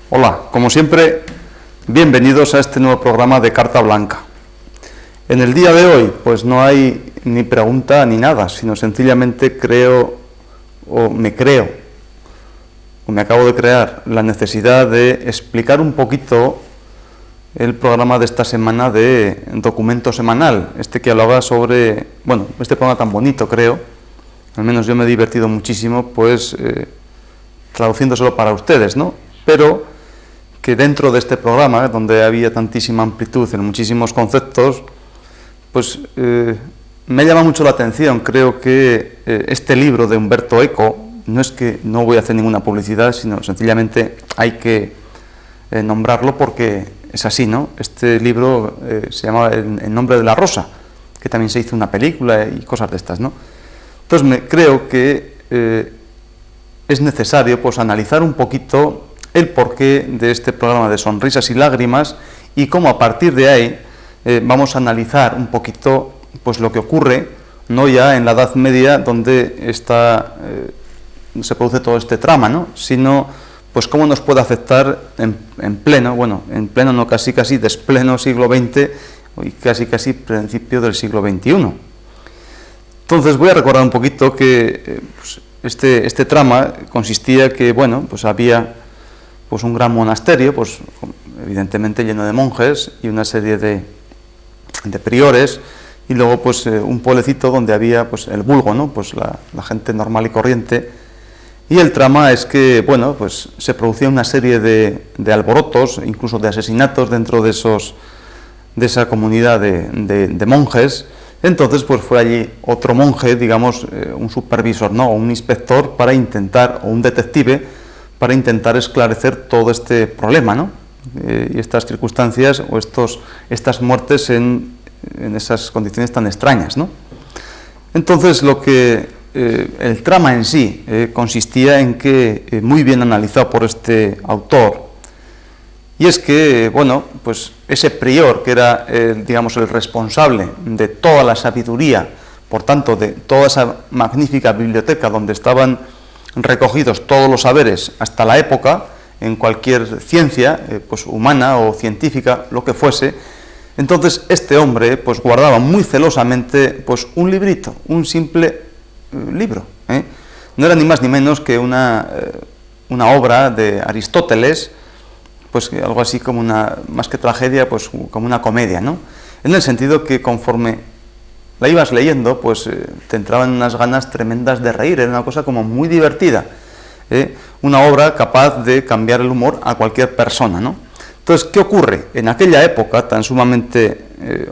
Hola, como siempre, bienvenidos a este nuevo programa de Carta Blanca. En el día de hoy, pues no hay ni pregunta ni nada, sino sencillamente me acabo de crear la necesidad de explicar un poquito el programa de esta semana de Documento Semanal, que hablaba sobre, este programa tan bonito, creo, al menos yo me he divertido muchísimo, pues traduciéndoselo para ustedes, ¿no? Pero que dentro de este programa, donde había tantísima amplitud en muchísimos conceptos, pues me llama mucho la atención. Creo que este libro de Umberto Eco, no es que no voy a hacer ninguna publicidad, sino sencillamente hay que nombrarlo porque es así, ¿no? Este libro se llama El nombre de la rosa, que también se hizo una película y cosas de estas, ¿no? Entonces creo que es necesario pues analizar un poquito el porqué de este programa de Sonrisas y Lágrimas y cómo a partir de ahí vamos a analizar un poquito pues lo que ocurre, no ya en la Edad Media donde se produce todo este trama, ¿no? Sino pues cómo nos puede afectar en pleno no, casi despleno siglo XX y casi principio del siglo XXI. Entonces voy a recordar un poquito que este trama consistía que había pues un gran monasterio, pues evidentemente lleno de monjes y una serie de priores, y luego pues un pueblecito donde había pues el vulgo, ¿no? Pues la gente normal y corriente. Y el trama es que pues se producía una serie de alborotos, incluso de asesinatos dentro de esa comunidad de monjes. Entonces pues fue allí otro monje, digamos un supervisor, ¿no? O un inspector para intentar, o un detective para intentar esclarecer todo este problema, ¿no? Y estas circunstancias o estas muertes en esas condiciones tan extrañas, ¿no? Entonces el trama en sí consistía en que, muy bien analizado por este autor, y es que, pues ese prior que era, el responsable de toda la sabiduría, por tanto, de toda esa magnífica biblioteca donde estaban recogidos todos los saberes hasta la época, en cualquier ciencia, pues humana o científica, lo que fuese, entonces este hombre pues guardaba muy celosamente pues un librito, un simple libro, ¿eh? No era ni más ni menos que una obra de Aristóteles, pues algo así como más que tragedia, pues como una comedia, ¿no? En el sentido que conforme la ibas leyendo, pues te entraban unas ganas tremendas de reír, era una cosa como muy divertida, una obra capaz de cambiar el humor a cualquier persona, ¿no? Entonces, ¿qué ocurre? En aquella época tan sumamente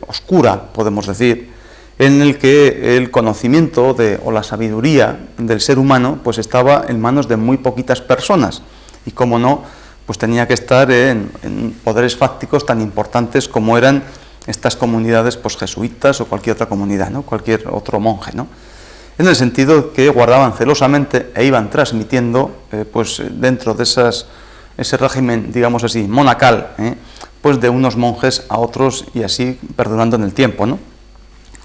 oscura, podemos decir, en el que el conocimiento o la sabiduría del ser humano pues estaba en manos de muy poquitas personas, y como no, pues tenía que estar en poderes fácticos tan importantes como eran estas comunidades pues jesuitas o cualquier otra comunidad, ¿no? Cualquier otro monje, ¿no? En el sentido que guardaban celosamente e iban transmitiendo pues dentro de ese régimen, digamos así, monacal, pues de unos monjes a otros y así perdurando en el tiempo, ¿no?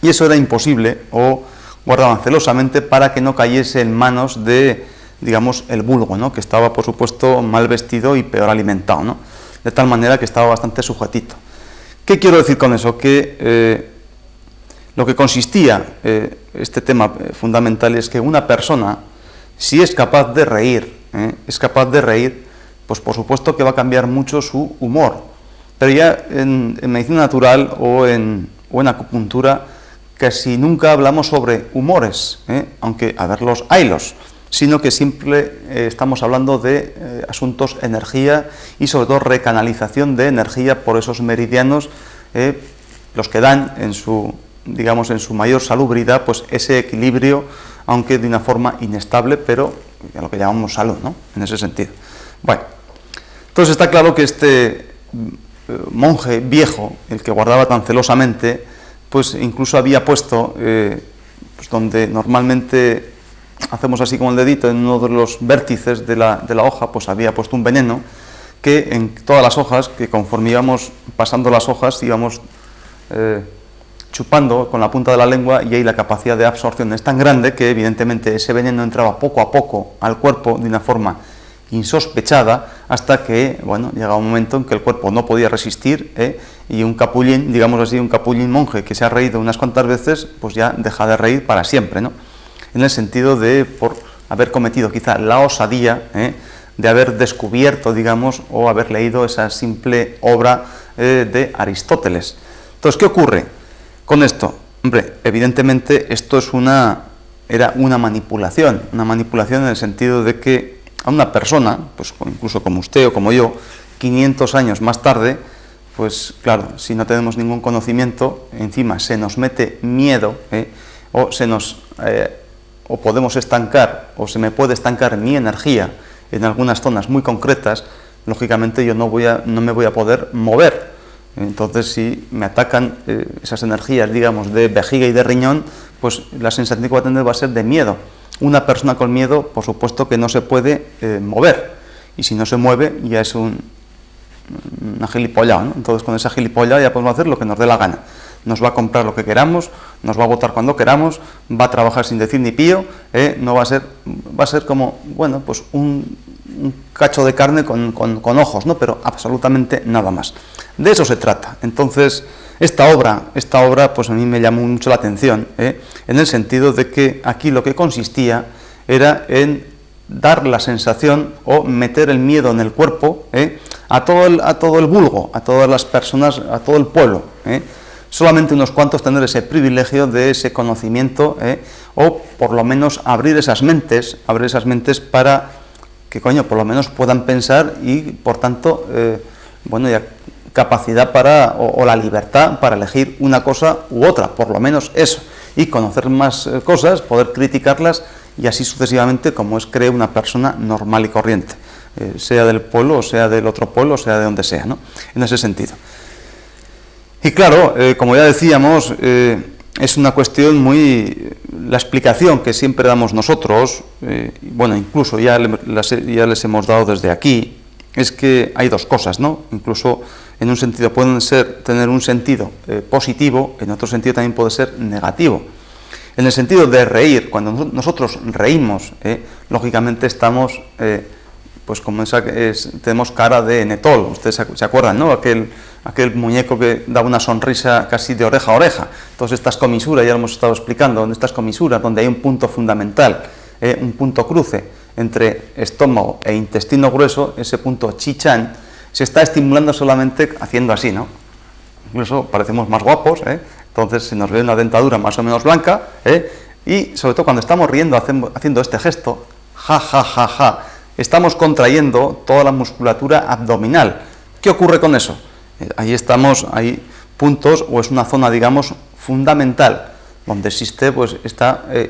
Y eso era imposible, o guardaban celosamente para que no cayese en manos de, digamos, el vulgo, ¿no? Que estaba, por supuesto, mal vestido y peor alimentado, ¿no? De tal manera que estaba bastante sujetito. ¿Qué quiero decir con eso? Que lo que consistía este tema fundamental es que una persona, si es capaz de reír, pues por supuesto que va a cambiar mucho su humor. Pero ya en medicina natural o en acupuntura casi nunca hablamos sobre humores, aunque a verlos haylos, sino que siempre estamos hablando de asuntos energía y sobre todo recanalización de energía por esos meridianos, los que dan en su mayor salubridad pues ese equilibrio, aunque de una forma inestable, pero a lo que llamamos salud, ¿no? En ese sentido. Bueno, entonces está claro que este monje viejo, el que guardaba tan celosamente, pues incluso había puesto, pues donde normalmente hacemos así con el dedito, en uno de los vértices de la hoja, pues había puesto un veneno que en todas las hojas, que conforme íbamos pasando las hojas, íbamos chupando con la punta de la lengua, y ahí la capacidad de absorción es tan grande que evidentemente ese veneno entraba poco a poco al cuerpo de una forma insospechada, hasta que, bueno, llega un momento en que el cuerpo no podía resistir, y un capullín, digamos así, un capullín monje que se ha reído unas cuantas veces, pues ya deja de reír para siempre, ¿no? En el sentido de, por haber cometido quizá la osadía, de haber descubierto, digamos, o haber leído esa simple obra de Aristóteles. Entonces, ¿qué ocurre con esto? Hombre, evidentemente esto era una manipulación en el sentido de que a una persona, pues incluso como usted o como yo, 500 años más tarde, pues claro, si no tenemos ningún conocimiento, encima se nos mete miedo, o podemos estancar, o se me puede estancar mi energía en algunas zonas muy concretas, lógicamente yo no me voy a poder mover. Entonces, si me atacan esas energías, digamos, de vejiga y de riñón, pues la sensación que voy a tener va a ser de miedo. Una persona con miedo, por supuesto que no se puede mover, y si no se mueve ya es una gilipollada, ¿no? Entonces, con esa gilipollada ya podemos hacer lo que nos dé la gana. Nos va a comprar lo que queramos, nos va a votar cuando queramos, va a trabajar sin decir ni pío, no va a ser como, bueno, pues un cacho de carne con ojos, ¿no? Pero absolutamente nada más. De eso se trata. Entonces, esta obra, pues a mí me llamó mucho la atención, en el sentido de que aquí lo que consistía era en dar la sensación o meter el miedo en el cuerpo, a todo el vulgo, a todas las personas, a todo el pueblo, solamente unos cuantos tener ese privilegio de ese conocimiento, o por lo menos abrir esas mentes para que, por lo menos puedan pensar y, por tanto, ya capacidad o la libertad para elegir una cosa u otra, por lo menos eso, y conocer más cosas, poder criticarlas, y así sucesivamente, como cree una persona normal y corriente, sea del pueblo, o sea del otro pueblo, o sea de donde sea, ¿no? En ese sentido. Y claro, como ya decíamos, es una cuestión la explicación que siempre damos nosotros, incluso ya les hemos dado desde aquí, es que hay dos cosas, ¿no? Incluso en un sentido pueden tener un sentido positivo, en otro sentido también puede ser negativo. En el sentido de reír, cuando nosotros reímos, lógicamente estamos, pues como tenemos cara de Netol, ustedes se acuerdan, ¿no? Aquel muñeco que da una sonrisa casi de oreja a oreja. Entonces estas comisuras, ya lo hemos estado explicando, en estas comisuras donde hay un punto fundamental, un punto cruce entre estómago e intestino grueso, ese punto chichan, se está estimulando solamente haciendo así, ¿no? Incluso parecemos más guapos, entonces se nos ve una dentadura más o menos blanca, y sobre todo cuando estamos riendo, haciendo este gesto, ja, ja, ja, ja, estamos contrayendo toda la musculatura abdominal. ¿Qué ocurre con eso? Hay puntos, o es una zona, digamos, fundamental, donde existe, pues,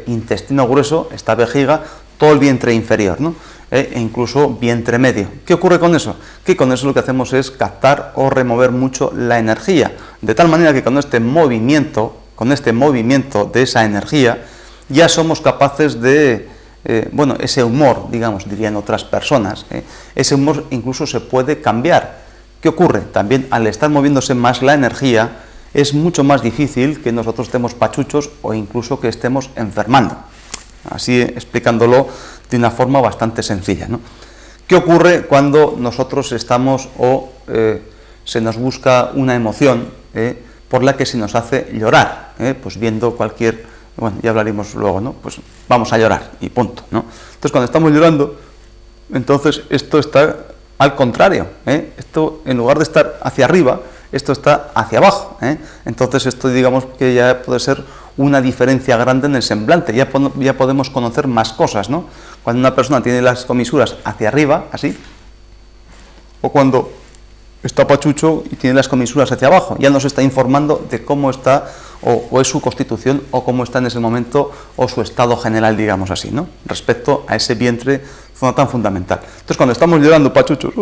intestino grueso, esta vejiga, todo el vientre inferior, ¿no? E incluso vientre medio. ¿Qué ocurre con eso? Que con eso lo que hacemos es captar o remover mucho la energía, de tal manera que con este movimiento de esa energía, ya somos capaces de, ese humor, digamos, dirían otras personas, ese humor incluso se puede cambiar. ¿Qué ocurre? También al estar moviéndose más la energía, es mucho más difícil que nosotros estemos pachuchos o incluso que estemos enfermando. Así explicándolo de una forma bastante sencilla, ¿no? ¿Qué ocurre cuando nosotros estamos se nos busca una emoción por la que se nos hace llorar? Pues viendo ya hablaremos luego, ¿no? Pues vamos a llorar y punto, ¿no? Entonces, cuando estamos llorando, entonces esto está al contrario, esto en lugar de estar hacia arriba, esto está hacia abajo, entonces esto, digamos, que ya puede ser una diferencia grande en el semblante, ya podemos conocer más cosas, ¿no? Cuando una persona tiene las comisuras hacia arriba, así, o cuando está pachucho y tiene las comisuras hacia abajo, ya nos está informando de cómo está, o es su constitución, o cómo está en ese momento, o su estado general, digamos así, ¿no? Respecto a ese vientre tan fundamental. Entonces, cuando estamos llorando pachuchos,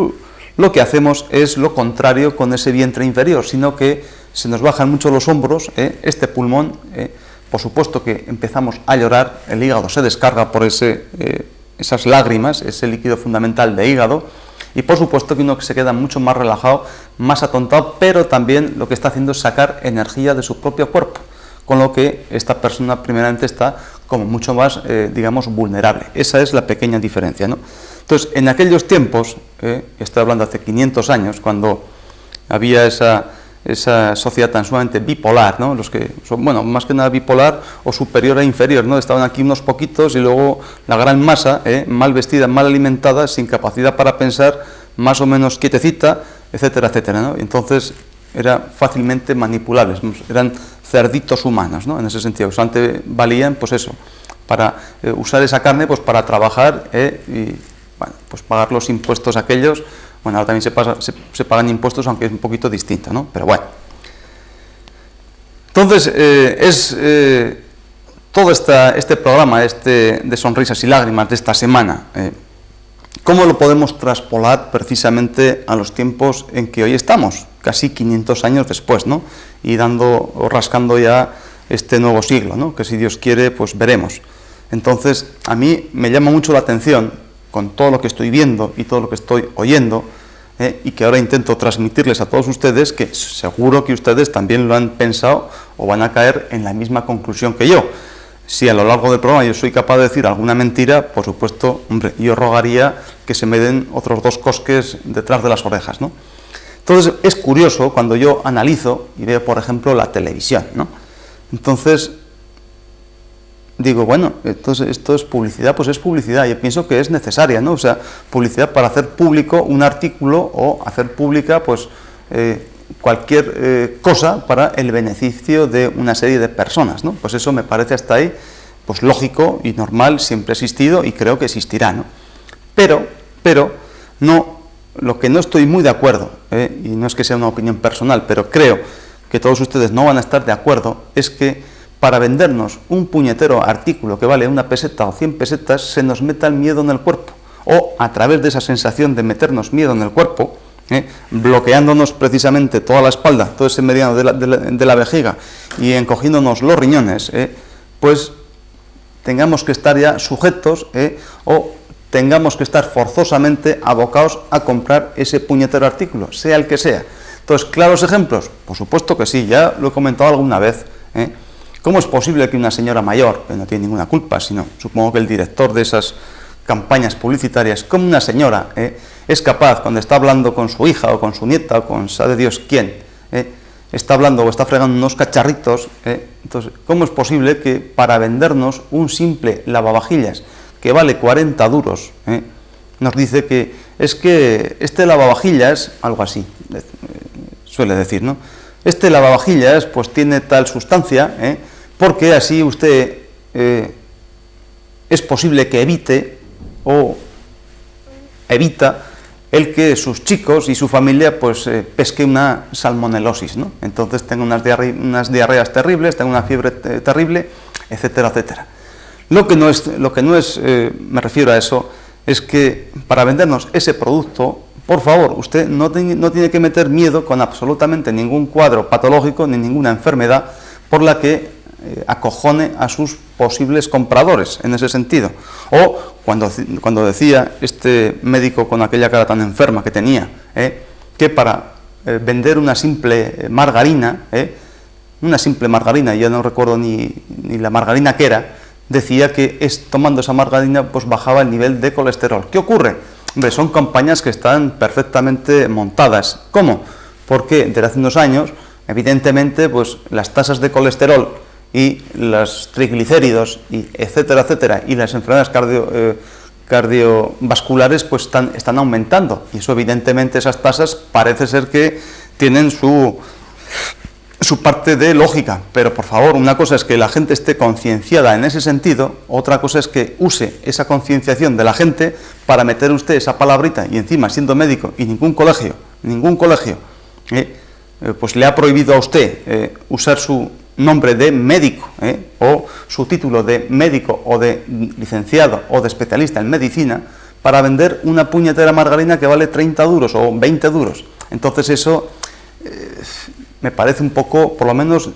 lo que hacemos es lo contrario con ese vientre inferior, sino que se nos bajan mucho los hombros, este pulmón, por supuesto que empezamos a llorar, el hígado se descarga por esas lágrimas, ese líquido fundamental de hígado, y por supuesto que uno se queda mucho más relajado, más atontado, pero también lo que está haciendo es sacar energía de su propio cuerpo, con lo que esta persona primeramente está como mucho más, digamos, vulnerable. Esa es la pequeña diferencia, ¿no? Entonces, en aquellos tiempos, estoy hablando hace 500 años, cuando había esa sociedad tan sumamente bipolar, ¿no? Los que son, bueno, más que nada bipolar o superior e inferior, ¿no? Estaban aquí unos poquitos y luego la gran masa, mal vestida, mal alimentada, sin capacidad para pensar, más o menos quietecita, etcétera, etcétera, ¿no? Entonces, eran fácilmente manipulables, eran cerditos humanos, ¿no? En ese sentido, solamente valían, pues eso, para usar esa carne, pues para trabajar y, bueno, pues pagar los impuestos aquellos. Bueno, ahora también se pagan impuestos, aunque es un poquito distinto, ¿no? Pero bueno. Entonces, todo este programa de Sonrisas y Lágrimas de esta semana, ¿cómo lo podemos traspolar precisamente a los tiempos en que hoy estamos? Casi 500 años después, ¿no? Y dando o rascando ya este nuevo siglo, ¿no? Que si Dios quiere, pues veremos. Entonces, a mí me llama mucho la atención, con todo lo que estoy viendo y todo lo que estoy oyendo, y que ahora intento transmitirles a todos ustedes, que seguro que ustedes también lo han pensado o van a caer en la misma conclusión que yo. Si a lo largo del programa yo soy capaz de decir alguna mentira, por supuesto, hombre, yo rogaría que se me den otros 2 cosques detrás de las orejas, ¿no? Entonces, es curioso cuando yo analizo y veo, por ejemplo, la televisión, ¿no? Entonces, digo, bueno, entonces esto es publicidad, pues es publicidad, yo pienso que es necesaria, ¿no? O sea, publicidad para hacer público un artículo o hacer pública, pues, cualquier cosa para el beneficio de una serie de personas, ¿no? Pues eso me parece hasta ahí, pues lógico y normal, siempre ha existido y creo que existirá, ¿no? Pero, no, lo que no estoy muy de acuerdo, y no es que sea una opinión personal, pero creo que todos ustedes no van a estar de acuerdo, es que para vendernos un puñetero artículo que vale 1 peseta o 100 pesetas, se nos meta el miedo en el cuerpo, o a través de esa sensación de meternos miedo en el cuerpo, bloqueándonos precisamente toda la espalda, todo ese meridiano de la vejiga y encogiéndonos los riñones, pues tengamos que estar ya sujetos o tengamos que estar forzosamente abocados a comprar ese puñetero artículo, sea el que sea. Entonces, ¿claros ejemplos? Por supuesto que sí, ya lo he comentado alguna vez. ¿Cómo es posible que una señora mayor, que no tiene ninguna culpa, sino supongo que el director de esas campañas publicitarias, como una señora es capaz, cuando está hablando con su hija o con su nieta o con sabe Dios quién, está hablando o está fregando unos cacharritos, entonces, ¿cómo es posible que para vendernos un simple lavavajillas que vale 40 duros, nos dice que es que este lavavajillas, algo así, suele decir, ¿no? Este lavavajillas pues tiene tal sustancia, porque así usted es posible que evita el que sus chicos y su familia pues pesque una salmonelosis, ¿no? Entonces tenga unas diarreas terribles, tenga una fiebre terrible, etcétera, etcétera. Lo que no es, me refiero a eso, es que para vendernos ese producto, por favor, usted no tiene que meter miedo con absolutamente ningún cuadro patológico ni ninguna enfermedad por la que acojone a sus posibles compradores, en ese sentido. O cuando decía este médico con aquella cara tan enferma que tenía, que para vender una simple margarina, yo no recuerdo ni la margarina que era, decía que tomando esa margarina pues bajaba el nivel de colesterol. ¿Qué ocurre? Hombre, son campañas que están perfectamente montadas. ¿Cómo? Porque desde hace unos años, evidentemente, pues las tasas de colesterol y los triglicéridos, y etcétera, etcétera, y las enfermedades cardiovasculares pues están aumentando. Y eso, evidentemente, esas tasas parece ser que tienen su parte de lógica, pero por favor, una cosa es que la gente esté concienciada en ese sentido, otra cosa es que use esa concienciación de la gente para meter usted esa palabrita y encima siendo médico y ningún colegio, pues le ha prohibido a usted usar su nombre de médico o su título de médico o de licenciado o de especialista en medicina para vender una puñetera margarina que vale 30 duros o 20 duros. Entonces eso me parece un poco, por lo menos,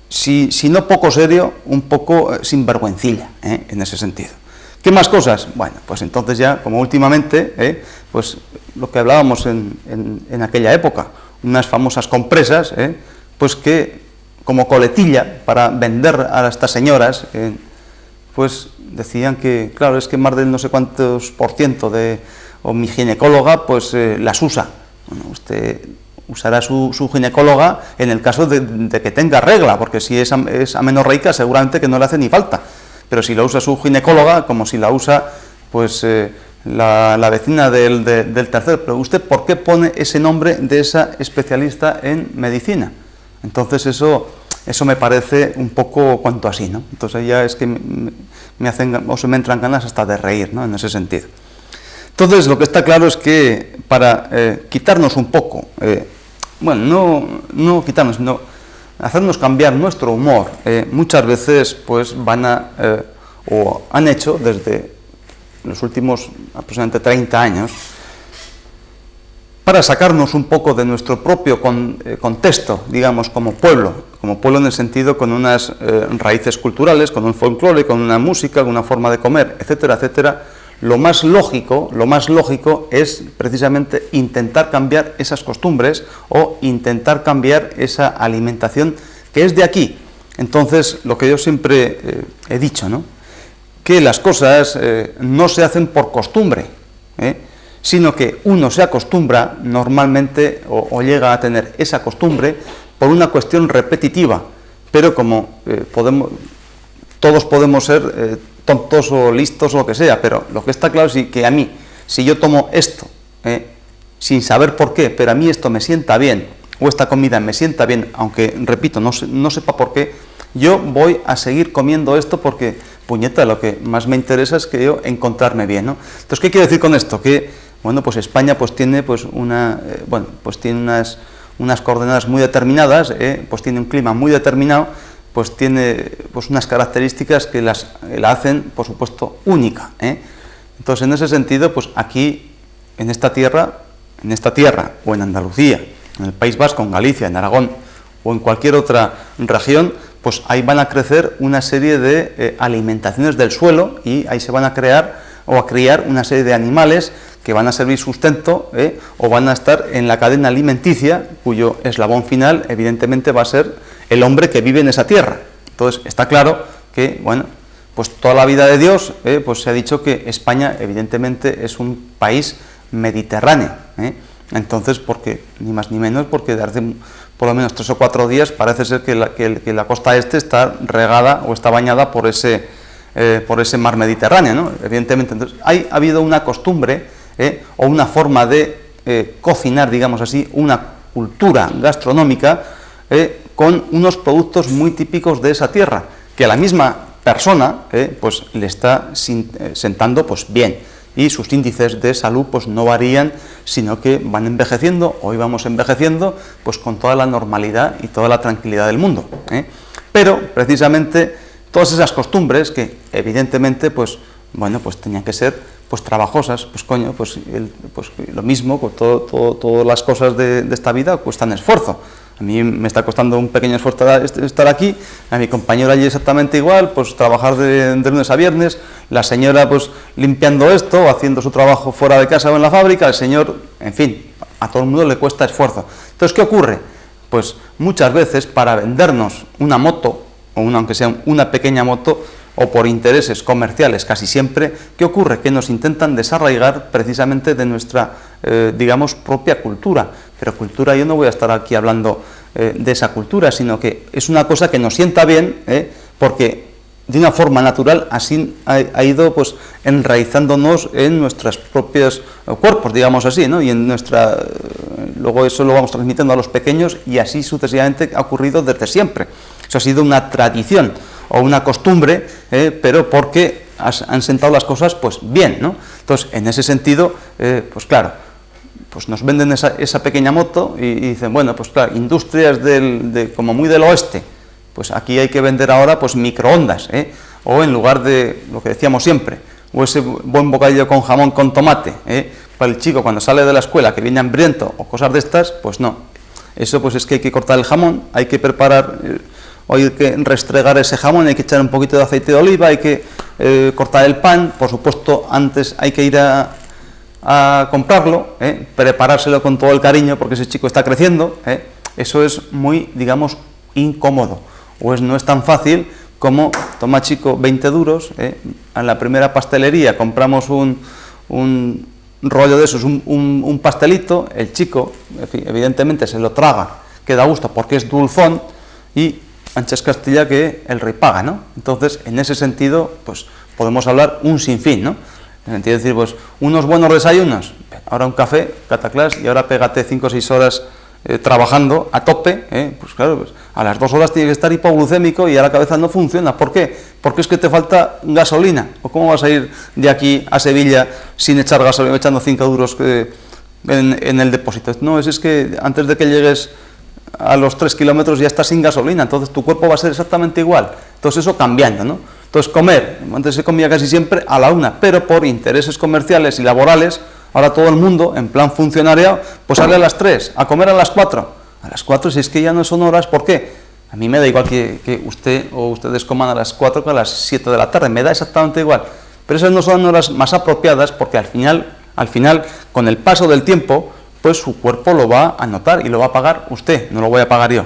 si no poco serio, un poco sinvergüencilla, en ese sentido. ¿Qué más cosas? Bueno, pues entonces ya, como últimamente, pues lo que hablábamos en aquella época, unas famosas compresas, pues que como coletilla para vender a estas señoras pues decían que, claro, es que más del no sé cuántos % o mi ginecóloga, pues las usa. Bueno, usted usará su ginecóloga en el caso de que tenga regla, porque si es amenorreica seguramente que no le hace ni falta. Pero si la usa su ginecóloga, como si la usa pues la vecina del tercero. Pero usted, ¿por qué pone ese nombre de esa especialista en medicina? Entonces eso me parece un poco cuanto así, ¿no? Entonces ya es que me hacen, o se me entran ganas hasta de reír, ¿no? En ese sentido. Entonces lo que está claro es que para quitarnos un poco, bueno, no quitarnos, sino hacernos cambiar nuestro humor, muchas veces pues o han hecho desde los últimos aproximadamente 30 años, para sacarnos un poco de nuestro propio contexto, digamos, como pueblo en el sentido con unas raíces culturales, con un folclore, con una música, con una forma de comer, etcétera, etcétera. Lo más lógico es precisamente intentar cambiar esas costumbres o intentar cambiar esa alimentación que es de aquí. Entonces, lo que yo siempre he dicho, ¿no? Que las cosas no se hacen por costumbre, sino que uno se acostumbra normalmente o llega a tener esa costumbre por una cuestión repetitiva, pero como todos podemos ser tontos o listos o lo que sea, pero lo que está claro es que a mí, si yo tomo esto, sin saber por qué, pero a mí esto me sienta bien, o esta comida me sienta bien, aunque, repito, no sepa por qué, yo voy a seguir comiendo esto porque, puñeta, lo que más me interesa es que yo encontrarme bien, ¿no? Entonces, ¿qué quiero decir con esto? Que, bueno, pues España pues tiene pues tiene unas coordenadas muy determinadas, pues tiene un clima muy determinado, pues tiene pues unas características que la hacen, por supuesto, única, Entonces, en ese sentido, pues aquí, en esta tierra, o en Andalucía, en el País Vasco, en Galicia, en Aragón, o en cualquier otra región, pues ahí van a crecer una serie de alimentaciones del suelo y ahí se van a crear o a criar una serie de animales que van a servir sustento o van a estar en la cadena alimenticia, cuyo eslabón final, evidentemente, va a ser el hombre que vive en esa tierra. Entonces, está claro que, bueno, pues toda la vida de Dios, pues se ha dicho que España, evidentemente, es un país mediterráneo. Entonces, porque ni más ni menos, porque desde hace por lo menos 3 o 4 días parece ser que la costa este está regada o está bañada por ese mar Mediterráneo, ¿no? Evidentemente, entonces, ha habido una costumbre o una forma de cocinar, digamos así, una cultura gastronómica con unos productos muy típicos de esa tierra, que a la misma persona pues le está sentando pues bien, y sus índices de salud pues no varían, sino que van envejeciendo, hoy vamos envejeciendo pues con toda la normalidad y toda la tranquilidad del mundo, Pero precisamente todas esas costumbres que evidentemente pues bueno, pues tenían que ser pues trabajosas, pues coño, pues lo mismo, pues todas las cosas de esta vida cuestan esfuerzo. A mí me está costando un pequeño esfuerzo estar aquí, a mi compañero allí exactamente igual, pues trabajar de lunes a viernes, la señora pues limpiando esto, o haciendo su trabajo fuera de casa o en la fábrica, el señor, en fin, a todo el mundo le cuesta esfuerzo. Entonces, ¿qué ocurre? Pues muchas veces para vendernos una moto, aunque sea una pequeña moto, o por intereses comerciales casi siempre, ¿qué ocurre? Que nos intentan desarraigar precisamente de nuestra, digamos, propia cultura. Pero cultura, yo no voy a estar aquí hablando de esa cultura, sino que es una cosa que nos sienta bien, porque de una forma natural así ha ido pues enraizándonos en nuestros propios cuerpos, digamos así, ¿no? Y en luego eso lo vamos transmitiendo a los pequeños y así sucesivamente ha ocurrido desde siempre. Eso ha sido una tradición o una costumbre, pero porque han sentado las cosas pues bien, ¿no? Entonces, en ese sentido, pues claro, pues nos venden esa pequeña moto y dicen, bueno, pues claro, industrias como muy del oeste, pues aquí hay que vender ahora pues microondas, o en lugar de lo que decíamos siempre, o ese buen bocadillo con jamón con tomate, para el chico cuando sale de la escuela que viene hambriento o cosas de estas, pues no. Eso pues es que hay que cortar el jamón, hay que preparar, o hay que restregar ese jamón, hay que echar un poquito de aceite de oliva, hay que cortar el pan, por supuesto antes hay que ir a comprarlo, preparárselo con todo el cariño porque ese chico está creciendo, eso es muy, digamos, incómodo, no es tan fácil como, toma chico, 20 duros, en la primera pastelería compramos un rollo de esos, un pastelito, el chico, evidentemente, se lo traga, que da gusto porque es dulzón, y ancha es Castilla que el rey paga, ¿no? Entonces, en ese sentido, pues podemos hablar un sinfín, ¿no? En el sentido de decir, pues, unos buenos desayunos, ahora un café, cataclás, y ahora pégate 5 o 6 horas trabajando a tope, pues claro, pues, a las 2 horas tiene que estar hipoglucémico y a la cabeza no funciona. ¿Por qué? Porque es que te falta gasolina. ¿O cómo vas a ir de aquí a Sevilla sin echar gasolina, echando 5 duros en el depósito? No, es que antes de que llegues a los 3 kilómetros ya estás sin gasolina, entonces tu cuerpo va a ser exactamente igual. Entonces eso cambiando, ¿no? Entonces comer, antes se comía casi siempre a la 1, pero por intereses comerciales y laborales, ahora todo el mundo, en plan funcionariado, pues sale a las 3, a comer a las 4. A las 4, si es que ya no son horas, ¿por qué? A mí me da igual que usted o ustedes coman a las 4 que a las 7 de la tarde, me da exactamente igual. Pero esas no son horas más apropiadas porque al final, con el paso del tiempo, pues su cuerpo lo va a notar y lo va a pagar usted, no lo voy a pagar yo.